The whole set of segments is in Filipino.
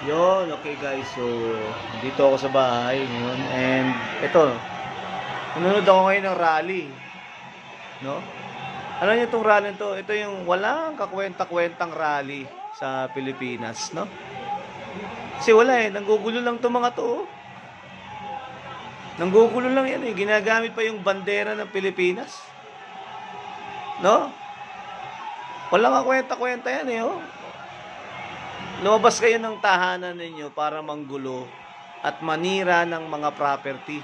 Yun, okay guys. So, dito ako sa bahay ngayon. And ito, nanonood ako ngayon ng rally. No? Alam niyo itong rally to? Ito yung walang kakwenta-kwentang rally sa Pilipinas. No? Kasi wala eh. Nanggugulo lang itong mga to. Oh. Nanggugulo lang yan eh. Ginagamit pa yung bandera ng Pilipinas. No? Walang kakwenta-kwenta yan eh. Oh. Lumabas kayo ng tahanan ninyo para manggulo at manira ng mga property,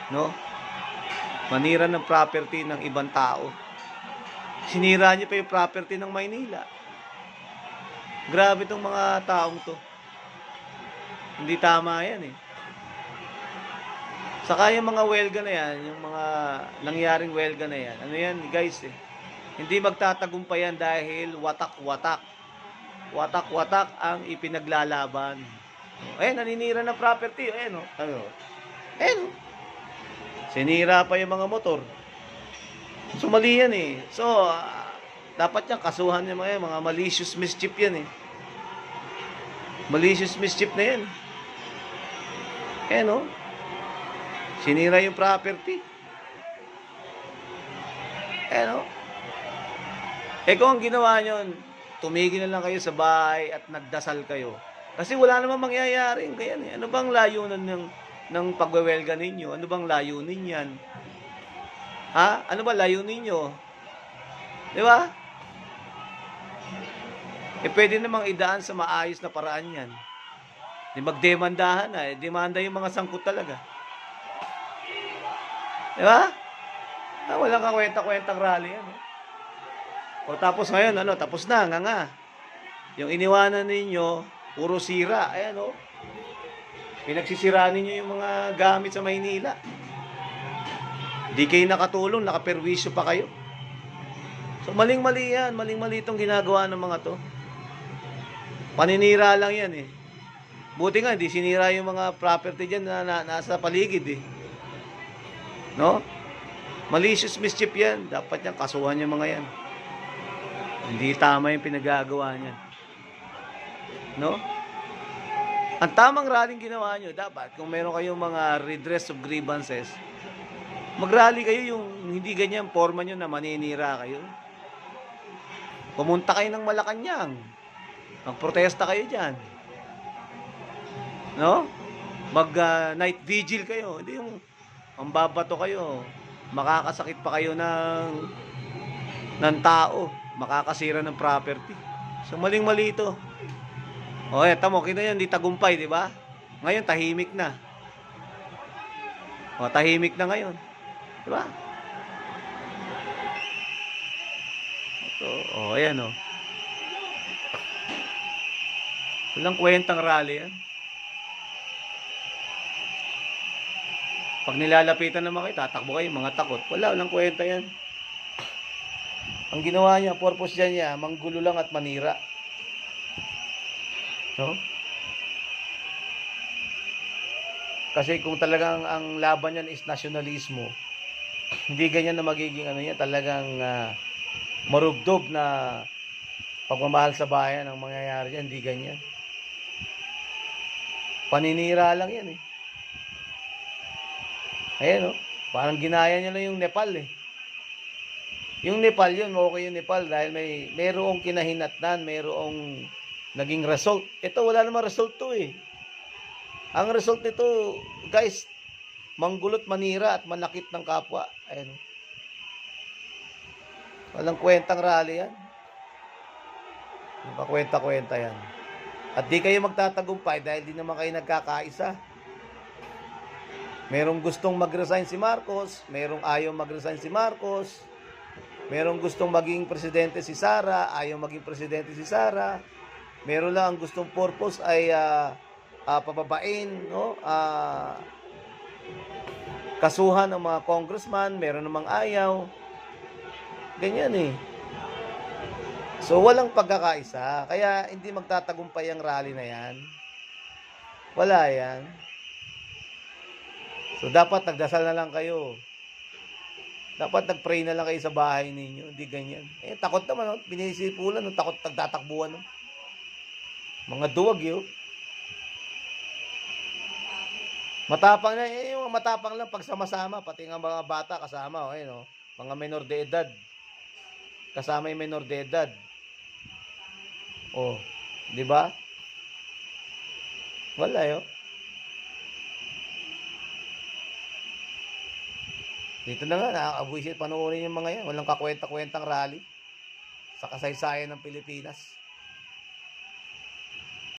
no? Manira ng property ng ibang tao. Sinira niyo pa yung property ng Maynila. Grabe tong mga taong to. Hindi tama yan eh. Saka yung mga welga na yan, yung mga nangyaring welga na yan, ano yan guys eh. Hindi magtatagumpay yan dahil watak-watak. Watak-watak ang ipinaglalaban. Ayan, naninira ng property. Ayan, ano. Ayan. Sinira pa yung mga motor. So, mali yan eh. So, dapat yan, kasuhan yung mga malicious mischief yan eh. Malicious mischief na yan. Ayan, oh. Sinira yung property. Ayan, oh. Kung ang ginawa nyo, tumigil na lang kayo sa bahay at nagdasal kayo. Kasi wala namang mangyayari. Kaya, ano bang layunan ng pagwewelga ninyo? Ano bang layunin yan? Ha? Ano ba layunin nyo? Di ba? Pwede namang idaan sa maayos na paraan yan. Di magdemandahan na. Demanda yung mga sangkot talaga. Di ba? Walang kakwenta-kwentang rally yan. O tapos ngayon, tapos na, nga. Yung iniwanan ninyo, puro sira. Ayan, o. Pinagsisiraan ninyo yung mga gamit sa Maynila. Di kayo nakatulong, nakaperwisyo pa kayo. So, maling-mali yan. Maling-mali itong ginagawa ng mga to. Paninira lang yan, eh. Buti nga, hindi sinira yung mga property dyan na nasa paligid, eh. No? Malicious mischief yan. Dapat yan, kasuhan yung mga yan. Hindi tama yung pinagagawa niya. No? Ang tamang rallying ginawa nyo, dapat, kung meron kayong mga redress of grievances, mag-rally kayo yung hindi ganyan forma nyo na maninira kayo. Pumunta kayo ng Malacanang. Magprotesta kayo dyan. No? Mag-night vigil kayo. Hindi yung mambabato kayo. Makakasakit pa kayo ng tao. Makakasira ng property. So, maling-mali ito. O, eto mo, kita yan, di tagumpay, di ba? Ngayon, tahimik na. O, tahimik na ngayon. Di ba? Ito, ayan, o. Walang kwentang rally yan. Pag nilalapitan naman kayo, tatakbo kayo, mga takot. Walang kwenta yan. Ang ginawa niya, purpose niya, manggulo lang at manira. No? Kasi kung talagang ang laban niyan is nasyonalismo, hindi ganyan na magiging talagang marugdog na pagmamahal sa bayan ang mangyayari diyan, hindi ganyan. Paninira lang yan eh. Ayan, parang ginaya niya lang yung Nepal eh. Yung Nepal yun, okay yung Nepal dahil mayroong kinahinatnan, mayroong naging result. Ito, wala namang result to eh. Ang result nito, guys, manggulot, manira at manakit ng kapwa. Ayan. Walang kwentang rally yan. Kwenta-kwenta yan. At di kayo magtatagumpay dahil di naman kayo nagkakaisa. Merong gustong mag-resign si Marcos, merong ayaw mag-resign si Marcos. Merong gustong maging presidente si Sara, ayaw maging presidente si Sara. Meron lang ang gustong purpose ay pababain, no? Kasuhan ng mga congressman, meron namang ayaw. Ganyan eh. So walang pagkakaisa, kaya hindi magtatagumpay ang rally na yan. Wala yan. So dapat nagdasal na lang kayo. Dapat nag-pray na lang kayo sa bahay ninyo. Hindi ganyan. Takot naman. Pinisipulan. Takot nagtatakbuhan. Mga duwag yun. Matapang na, yung matapang lang pag sama-sama, pati nga mga bata kasama, oh, ayun, oh. Mga menor de edad. Kasama yung menor de edad. Oh, di ba? Wala, yo. Dito na nga, nakakabuisit panoorin yung mga yan. Walang kakwenta-kwentang rally sa kasaysayan ng Pilipinas.